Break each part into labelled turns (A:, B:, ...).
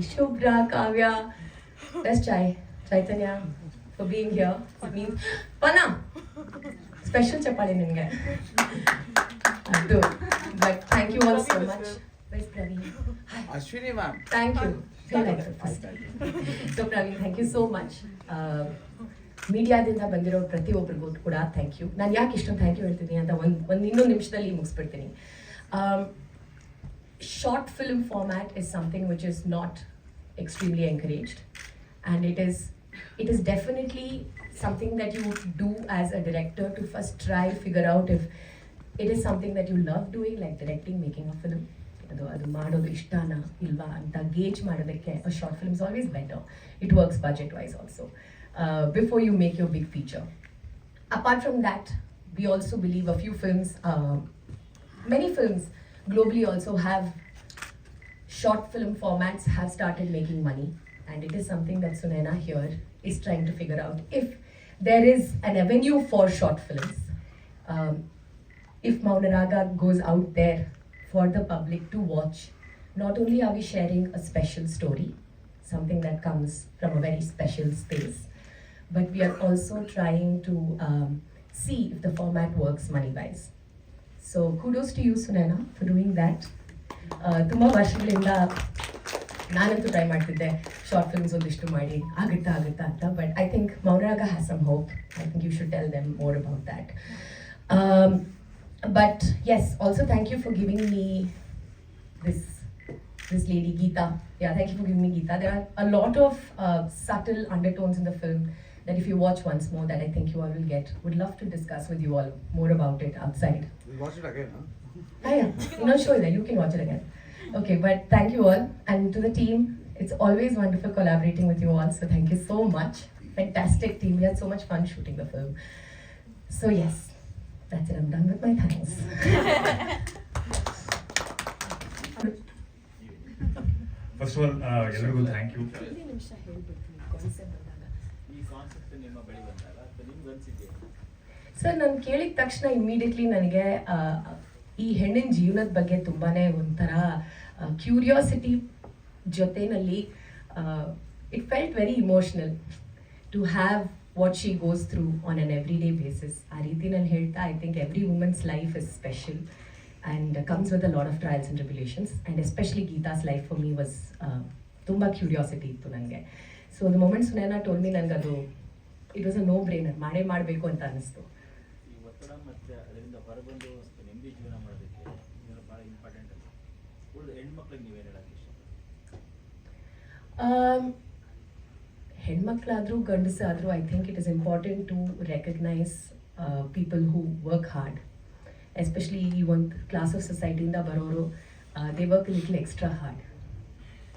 A: Shubhra, Kavya, that's Chaitanya for being here. It means Pana. Special chapali ninge. But thank you all so much. Where's Praveen? Hi.
B: Ashwini ma'am.
A: Thank you. Feel like it first. So Praveen, thank you so much. ಮೀಡಿಯಾದಿಂದ ಬಂದಿರೋ ಪ್ರತಿಯೊಬ್ಬರಿಗೂ ಕೂಡ thank you. ನಾನು ಯಾಕೆ ಇಷ್ಟೊಂದು thank you ಹೇಳ್ತೀನಿ ಅಂತ ಒಂದು ಇನ್ನೊಂದು ನಿಮಿಷದಲ್ಲಿ ಮುಗಿಸ್ಬಿಡ್ತೀನಿ. Short film format is something which is not extremely encouraged, and it is definitely something that you do as a director to first try figure out if it is something that you love doing, like directing, making a film. ಅದು ಮಾಡೋದು ಇಷ್ಟನಾ ಇಲ್ವಾ ಅಂತ gauge ಮಾಡೋದಕ್ಕೆ a short film is always better. It works budget wise also before you make your big feature. Apart from that, we also believe a few films, many films globally also have short film formats have started making money, and it is something that Sunaina here is trying to figure out. If there is an avenue for short films, if Maunaraga goes out there for the public to watch, not only are we sharing a special story, something that comes from a very special space, but we are also trying to see if the format works money-wise. So kudos to you, Sunaina, for doing that. ತುಂಬ ವರ್ಷಗಳಿಂದ ನಾನಂತೂ try ಮಾಡ್ತಿದ್ದೆ short films ಒಂದಿಷ್ಟು ಮಾಡಿ ಆಗುತ್ತಾ ಅಂತ, but I think Mounaraga has some hope. I think you should tell them more about that. But yes, also thank you for giving me this lady Geeta. Yeah, thank you for giving me Geeta. There are a lot of subtle undertones in the film that if you watch once more, that I think you all will get. Would love to discuss with you all more about it outside.
B: We'll watch it again, huh?
A: Yeah, you know, show that you can watch it again. Okay, but thank you all, and to the team, it's always wonderful collaborating with you all, so thank you so much. Fantastic team, we had so much fun shooting the film. So yes, that's it, I'm done with my thanks.
C: First of all, ಎಲ್ಲರಿಗೂ thank you.
A: Sir, ನಾನು ಕೇಳಿದ ತಕ್ಷಣ immediately ನನಗೆ ಈ ಹೆಣ್ಣಿನ ಜೀವನದ ಬಗ್ಗೆ ತುಂಬಾ ಒಂಥರ ಕ್ಯೂರಿಯಾಸಿಟಿ ಜೊತೆಯಲ್ಲಿ it felt very emotional to have what she goes through on an every day basis. ಆ ರೀತಿ ನಾನು ಹೇಳ್ತಾ, I think every women's life is special and comes with a lot of trials and tribulations, and especially Geeta's life for me was ತುಂಬ curiosity ಇತ್ತು ನನಗೆ. So the moment Sunaina told me, ನನಗೆ ಅದು it was a no brainer, ಮಾಡಬೇಕು ಅಂತ ಅನ್ನಿಸ್ತು. ಹೆಣ್ಮಕ್ಳಾದರೂ ಗಂಡಸಾದರೂ I think it is important to recognise people who work hard, especially ಈ ಒಂದು ಕ್ಲಾಸ್ ಆಫ್ ಸೊಸೈಟಿಯಿಂದ ಬರೋರು, they work little extra hard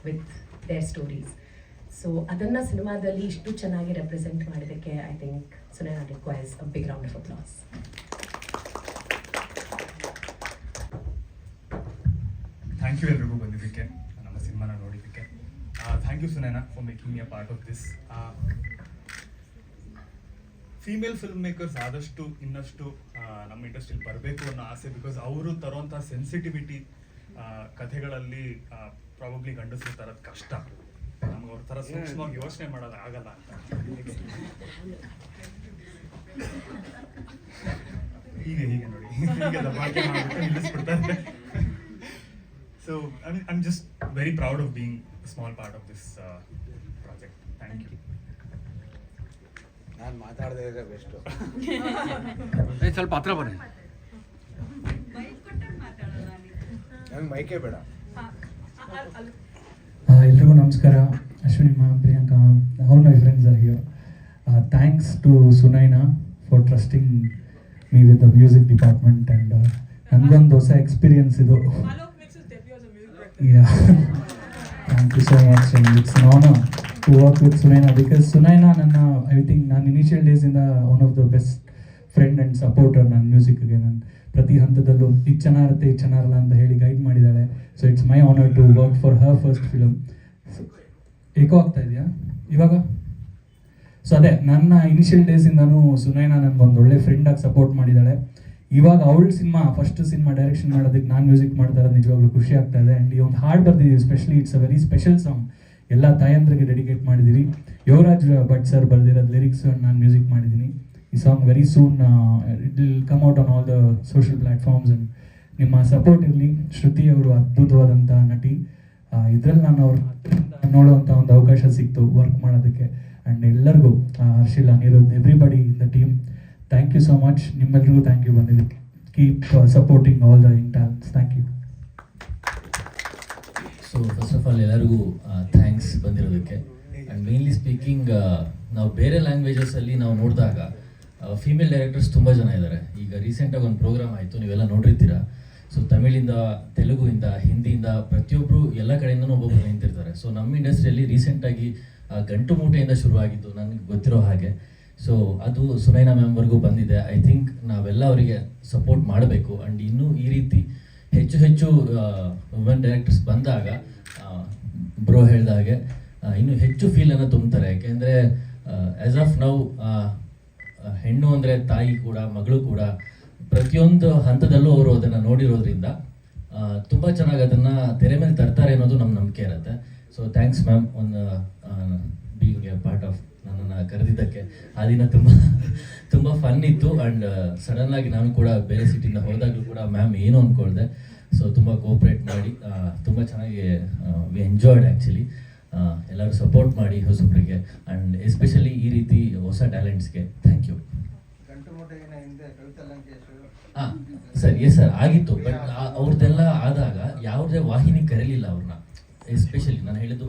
A: with their stories. So ಅದನ್ನು ಸಿನಿಮಾದಲ್ಲಿ ಇಷ್ಟು ಚೆನ್ನಾಗಿ ರೆಪ್ರೆಸೆಂಟ್ ಮಾಡೋದಕ್ಕೆ I think Sunaina requires a big round of applause.
C: Thank you ಎಲ್ರಿಗೂ ಬಂದಿದ್ದಕ್ಕೆ, ನಮ್ಮ ಸಿನಿಮಾನ ನೋಡಿದ್ದಕ್ಕೆ. Thank you Sunaina for making me a part of this. Female film makers ಆದಷ್ಟು ಇನ್ನಷ್ಟು ನಮ್ಮ ಇಂಡಸ್ಟ್ರಿಯಲ್ಲಿ ಬರಬೇಕು ಅನ್ನೋ ಆಸೆ, ಬಿಕಾಸ್ ಅವರು ತರೋಂಥ ಸೆನ್ಸಿಟಿವಿಟಿ ಕಥೆಗಳಲ್ಲಿ ಪ್ರಾಬಬ್ಲಿ ಗಂಡಸರು ತರೋದು ಕಷ್ಟ. ನಮ್ಗೆ ಅವ್ರ ಥರ ಸೂಕ್ಷ್ಮವಾಗಿ ಯೋಚನೆ ಮಾಡೋದು ಆಗಲ್ಲ ಅಂತ. ಹೀಗೆ ನೋಡಿ, ಹೀಗೆ ದಬ್ಬಾಳಿಕೆ ಮಾಡಿಬಿಟ್ಟು ನಿಲ್ಲಿಸ್ಬಿಡ್ತಾರೆ. So I'm just very proud of being a small part of this project. Thank you.
B: ನಾನು ಮಾತಾಡದೇ ಇದ್ರೆ ಬೆಸ್ಟ್.
D: ಸ್ವಲ್ಪ ಹತ್ರ ಬನ್ನಿ.
B: ನಂಗೆ ಮೈಕೇ ಬೇಡ.
E: ಎಲ್ರಿಗೂ ನಮಸ್ಕಾರ. Ashwini ma'am, Priyanka ma'am, all my friends are here. Thanks to Sunaina for trusting me with the music department, and ನನಗೊಂದು ಹೊಸ ಎಕ್ಸ್ಪೀರಿಯನ್ಸ್ ಇದು. Yeah, thank you so much, and it's an honor to work with Sunaina, because Sunaina I think ನಾನು initial ಡೇಸಿಂದ one of the best friend and supporter ನನ್ನ ಮ್ಯೂಸಿಕ್ಗೆ. ನಾನು ಪ್ರತಿ ಹಂತದಲ್ಲೂ ಇದು ಚೆನ್ನಾಗಿರುತ್ತೆ, ಇದು ಚೆನ್ನಾಗಿರಲ್ಲ ಅಂತ ಹೇಳಿ ಗೈಡ್ ಮಾಡಿದ್ದಾಳೆ. So it's my honour to work for her first film. ಏಕೋ ಆಗ್ತಾ ಇದೆಯಾ ಇವಾಗ? ಸೊ ಅದೇ, ನನ್ನ ಇನಿಷಿಯಲ್ ಡೇಸಿಂದನೂ ಸುನೈನಾ ನನಗೊಂದು ಒಳ್ಳೆ ಫ್ರೆಂಡಾಗಿ ಸಪೋರ್ಟ್ ಮಾಡಿದ್ದಾಳೆ. ಇವಾಗ ಅವಳ ಫಸ್ಟ್ ಸಿನಿಮಾ ಡೈರೆಕ್ಷನ್ ಮಾಡೋದಕ್ಕೆ ನಾನು ಮ್ಯೂಸಿಕ್ ಮಾಡ್ತಾ ಇರೋದು ನಿಜವಾಗ್ಲೂ ಖುಷಿ ಆಗ್ತಾ ಇದೆ. ಆ್ಯಂಡ್ ಈ ಒಂದು ಹಾಡು ಬರ್ದಿದ್ದೀವಿ, specially it's a very special song. ಎಲ್ಲ ತಾಯಂದ್ರಿಗೆ ಡೆಡಿಕೇಟ್ ಮಾಡಿದ್ದೀವಿ. ಯುವರಾಜ್ ಭಟ್ ಸರ್ ಬರೆದಿರೋದು ಲಿರಿಕ್ಸ್ ನಾನು ಮ್ಯೂಸಿಕ್ ಮಾಡಿದ್ದೀನಿ. ಈ song very soon it will come out on all the social platforms. And ನಿಮ್ಮ ಸಪೋರ್ಟ್ ಇರಲಿ. ಶ್ರುತಿ ಅವರು ಅದ್ಭುತವಾದಂಥ ನಟಿ. ಇದರಲ್ಲಿ ನಾನು ಅವ್ರನ್ನ ನೋಡುವಂಥ ಒಂದು ಅವಕಾಶ ಸಿಕ್ತು ವರ್ಕ್ ಮಾಡೋದಕ್ಕೆ. ಆ್ಯಂಡ್ ಎಲ್ಲರಿಗೂ Harshil, Anirudh, everybody in the team, thank you so much. ನಿಮ್ಮೆಲ್ಲರಿಗೂ ಥ್ಯಾಂಕ್ ಯು ಬಂದಿದ್ದಕ್ಕೆ. ಕೀಪ್ ಸಪೋರ್ಟಿಂಗ್ ಆಲ್ ದ ಇಂಟ್ಯಾಲ್ಸ್. Thank you.
F: So first of all ಎಲ್ಲರಿಗೂ ಥ್ಯಾಂಕ್ಸ್ ಬಂದಿರೋದಕ್ಕೆ. ಆ್ಯಂಡ್ ಮೇನ್ಲಿ ಸ್ಪೀಕಿಂಗ್, ನಾವು ಬೇರೆ ಲ್ಯಾಂಗ್ವೇಜಸಲ್ಲಿ ನಾವು ನೋಡಿದಾಗ ಫೀಮೇಲ್ ಡೈರೆಕ್ಟರ್ಸ್ ತುಂಬ ಜನ ಇದ್ದಾರೆ. ಈಗ ರೀಸೆಂಟಾಗಿ ಒಂದು ಪ್ರೋಗ್ರಾಮ್ ಆಯಿತು, ನೀವೆಲ್ಲ ನೋಡಿರ್ತೀರ. ಸೊ ತಮಿಳಿಂದ, ತೆಲುಗುವಿಂದ, ಹಿಂದಿಯಿಂದ ಪ್ರತಿಯೊಬ್ಬರು ಎಲ್ಲ ಕಡೆಯಿಂದನೂ ಒಬ್ಬೊಬ್ಬರು ನಿಂತಿರ್ತಾರೆ. ಸೊ ನಮ್ಮ ಇಂಡಸ್ಟ್ರಿಯಲ್ಲಿ ರೀಸೆಂಟಾಗಿ ಗಂಟು ಮೂಟೆಯಿಂದ ಶುರುವಾಗಿದ್ದು ನನಗೆ ಗೊತ್ತಿರೋ ಹಾಗೆ. ಸೊ ಅದು ಸುನೈನಾ ಮ್ಯಾಮ್ವರೆಗೂ ಬಂದಿದೆ. ಐ ಥಿಂಕ್ ನಾವೆಲ್ಲ ಅವರಿಗೆ ಸಪೋರ್ಟ್ ಮಾಡಬೇಕು. ಆ್ಯಂಡ್ ಇನ್ನೂ ಈ ರೀತಿ ಹೆಚ್ಚು ಹೆಚ್ಚು ವುಮೆನ್ ಡೈರೆಕ್ಟರ್ಸ್ ಬಂದಾಗ ಬ್ರೋ ಹೇಳ್ದ ಹಾಗೆ ಇನ್ನೂ ಹೆಚ್ಚು ಫೀಲನ್ನು ತುಂಬ್ತಾರೆ. ಯಾಕೆಂದರೆ ಆ್ಯಸ್ ಆಫ್ ನೌ ಹೆಣ್ಣು ಅಂದರೆ ತಾಯಿ ಕೂಡ, ಮಗಳು ಕೂಡ, ಪ್ರತಿಯೊಂದು ಹಂತದಲ್ಲೂ ಅವರು ಅದನ್ನು ನೋಡಿರೋದ್ರಿಂದ ತುಂಬ ಚೆನ್ನಾಗಿ ಅದನ್ನು ತೆರೆ ಮೇಲೆ ತರ್ತಾರೆ ಅನ್ನೋದು ನಮ್ಮ ನಂಬಿಕೆ ಇರುತ್ತೆ. ಸೊ ಥ್ಯಾಂಕ್ಸ್ ಮ್ಯಾಮ್ ಒಂದು ಬೀಯಿಂಗ್ ಎ ಪಾರ್ಟ್ ಆಫ್ ನನ್ನನ್ನು ಕರೆದಿದ್ದಕ್ಕೆ. ಆ ದಿನ ತುಂಬ ಫನ್ ಇತ್ತು. ಆ್ಯಂಡ್ ಸಡನ್ನಾಗಿ ನಾನು ಕೂಡ ಬೇರೆ ಸಿಟಿಯಿಂದ ಹೋದಾಗಲೂ ಕೂಡ ಮ್ಯಾಮ್ ಏನು ಅಂದ್ಕೊಳ್ದೆ. ಸೊ ತುಂಬ ಕೋಪ್ರೇಟ್ ಮಾಡಿ ತುಂಬ ಚೆನ್ನಾಗಿ ವಿ ಎಂಜಾಯ್ಡ್ ಆ್ಯಕ್ಚುಲಿ. ಎಲ್ಲರೂ ಸಪೋರ್ಟ್ ಮಾಡಿ ಹೊಸಬ್ರಿಗೆ, ಆ್ಯಂಡ್ ಎಸ್ಪೆಷಲಿ ಈ ರೀತಿ ಹೊಸ ಟ್ಯಾಲೆಂಟ್ಸ್ಗೆ ಥ್ಯಾಂಕ್ ಯು. ಹಾಂ ಸರ್, ಎಸ್ ಸರ್ ಆಗಿತ್ತು. ಬಟ್ ಅವ್ರದ್ದೆಲ್ಲ ಆದಾಗ ಯಾವುದೇ ವಾಹಿನಿ ಕರೀಲಿಲ್ಲ ಅವ್ರನ್ನ. ಎಸ್ಪೆಷಲಿ ನಾನು ಹೇಳಿದ್ದು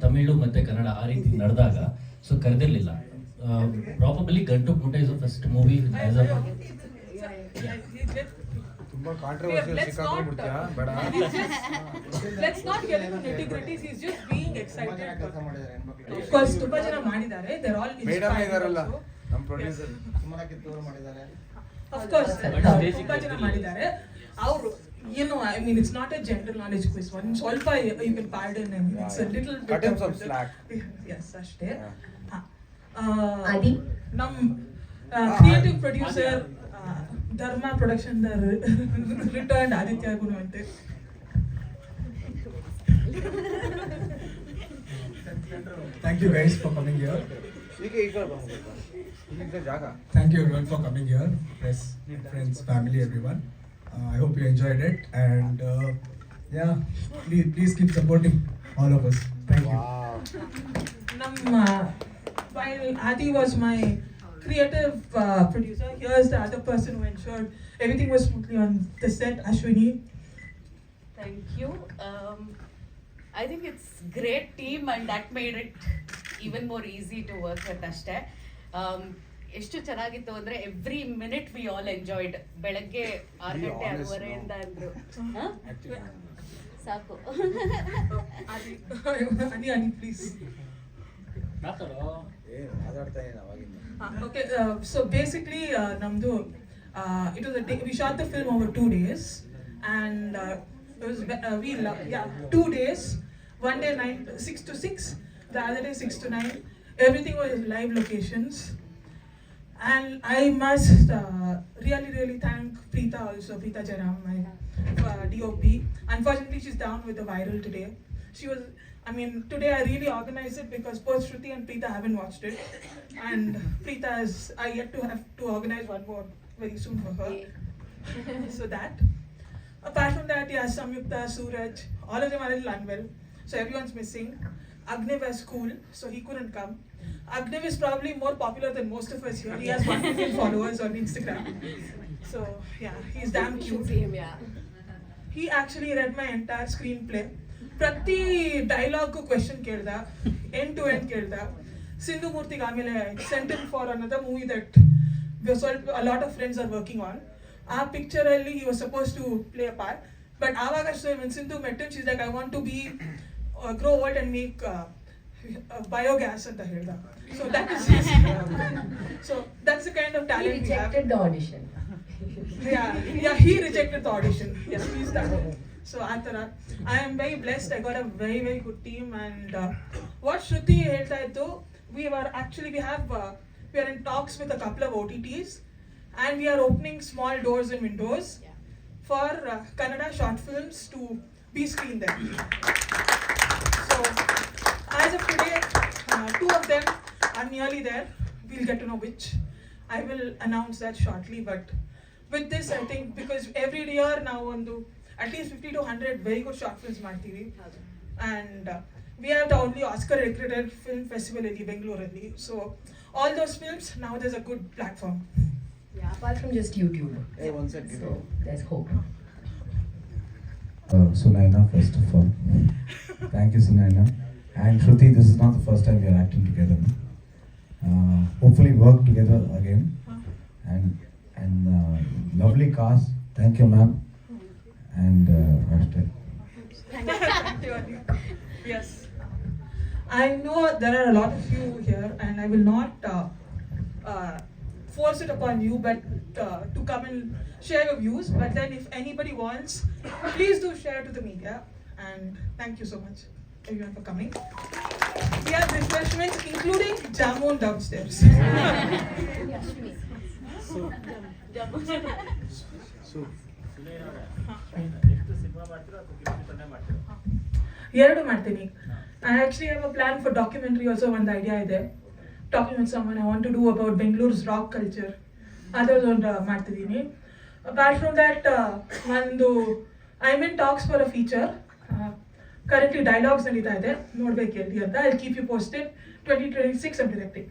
F: ತಮಿಳು ಮತ್ತು ಕನ್ನಡ ಆ ರೀತಿ ನಡೆದಾಗ ಸೊ ಕರೆದಿರಲಿಲ್ಲ. ಪ್ರಾಬಬಲಿ ಗಂಟು ಮೂಟೆ is first movie as a
B: ತುಂಬಾ ಕಾಂಟ್ರವರ್ಸಿಯಲ್ ಸಿಕ್ಕಾಕೊಂಡ್ಬಿಡ್ತೀಯಾ ಬೇಡ.
G: Let's not get into nitty-gritties. He's just being excited. Of course, ತುಂಬಾ ಜನ ಮಾಡಿದ್ದಾರೆ. They're all
B: ಮೇಡಮ್
G: inspired
B: ಇದಾರಲ್ಲ
G: also.
B: ನಮ್ಮ ಪ್ರೊಡ್ಯೂಸರ್.
G: Of course, ತುಂಬಾ ಜನ ಮಾಡಿದ್ದಾರೆ. ಅವರು I mean, it's not a general knowledge quiz. One ಸ್ವಲ್ಪ you can pardon him. It's a little bit
B: Cut him some slack.
G: Yes, ಅಷ್ಟೇ.
A: Adi?
G: ನಮ್ಮ creative producer Dharma production returned Aditya Gunvante.
H: Thank you guys for coming here.
B: ಈಗ ಈ ಕಡೆ ಬಂದ್ಬಿಟ್ಟು ಇಲ್ಲಿಂದ ಜಾಗ.
H: Thank you everyone for coming here. Press, friends, family, everyone. I hope you enjoyed it. And yeah, please keep supporting all of us. Thank you.
G: While Adi was my creative producer, here's the other person who ensured everything was smoothly on the set, Ashwini.
I: Thank you. I think it's great team and that made it even more easy to work with ಅಷ್ಟೇ. ಎಷ್ಟು ಚೆನ್ನಾಗಿತ್ತು ಅಂದರೆ every minute we all enjoyed. ಬೆಳಗ್ಗೆ 6 ಗಂಟೆ 6:30 ಅಂದರು ಸಾಕು.
G: Ani, please.
B: ಮಾತಾಡ್ತಾ ಇದ್ದೀನಿ ಅವಾಗಿಂದ.
G: Okay, so basically, Namdu, it was a day, we shot the film over 2 days, and it was 2 days. One day 6 to 6, the other day 6 to 9. Everything was live locations, and I must really thank Preeta also, Preeta Jaram, my DOP. Unfortunately, she's down with the viral today. Today I really organized it because both Shruti and Preeta haven't watched it, and Preeta I yet to have to organize one more very soon for her. So that. Apart from that, yeah, Samyukta, Suraj, all of them are a little unwell, so everyone's missing. Agnev has school, so he couldn't come. Agnev is probably more popular than most of us here. He has 1 million followers on Instagram. So yeah, he's damn cute. He actually read my entire screenplay. ಪ್ರತಿ dialogue question ಕೇಳ್ದ, end to end ಕೇಳ್ದ. ಸಿಂಧು ಮೂರ್ತಿಗೆ ಆಮೇಲೆ sent him for ಅನ್ನೋದ movie that ಸ್ವಲ್ಪ a lot of friends are working on. ಆ picture ಅಲ್ಲಿ he was supposed to play a part, but ಆವಾಗ when Sindhu met him, she's like, I want to be grow old and make biogas ಅಂತ ಹೇಳ್ದ. So that is so that's the kind of talent
A: He rejected the audition.
G: Yeah, he rejected the audition. Yes, he's done. So Atara, I am very blessed. I got a very good team, and what Shruti ಹೇಳ್ತಾ ಇತ್ತು, we are in talks with a couple of OTTs, and we are opening small doors and windows for Kannada short films to be screened there. So as of today, 2 of them are nearly there. We'll get to know which. I will announce that shortly. But with this, I think because every year now at least 50 to 100 very good short films ಮಾಡ್ತೀವಿ. And we have the only Oscar accredited film festival in Bangalore. So all those films, now there's a good platform.
A: Yeah, apart from just YouTube.
B: Hey, one sec,
A: So there's hope.
J: Sunaina, first of all. Thank you, Sunaina. And Shruti, this is not the first time we are acting together. Hopefully work together again. And lovely cast. Thank you, ma'am. And hashtag.
G: Thank you, Adi. Yes. I know there are a lot of you here, and I will not force it upon you, but to come and share your views. But then, if anybody wants, please do share to the media. And thank you so much, everyone, for coming. We have refreshments, including jamun downstairs. ಎರಡು ಮಾಡ್ತೀನಿ. I actually have a plan for documentary also. ಒಂದು idea ಇದೆ. Talking with someone I want to do about Bengalore's rock culture. ಅದೊಂದು ಮಾಡ್ತಿದ್ದೀನಿ. Apart from that, I'm in talks for a feature. Currently dialogues ನಡೀತಾ ಇದೆ. ನೋಡ್ಬೇಕು ಎಲ್ಲಿ ಅಂತ. I'll keep you posted. 2026 I'm directing.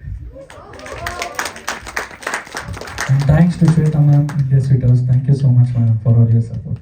E: And thanks to Shweta ma'am, India Sweet House. Thank you so much, ma'am, for all your support.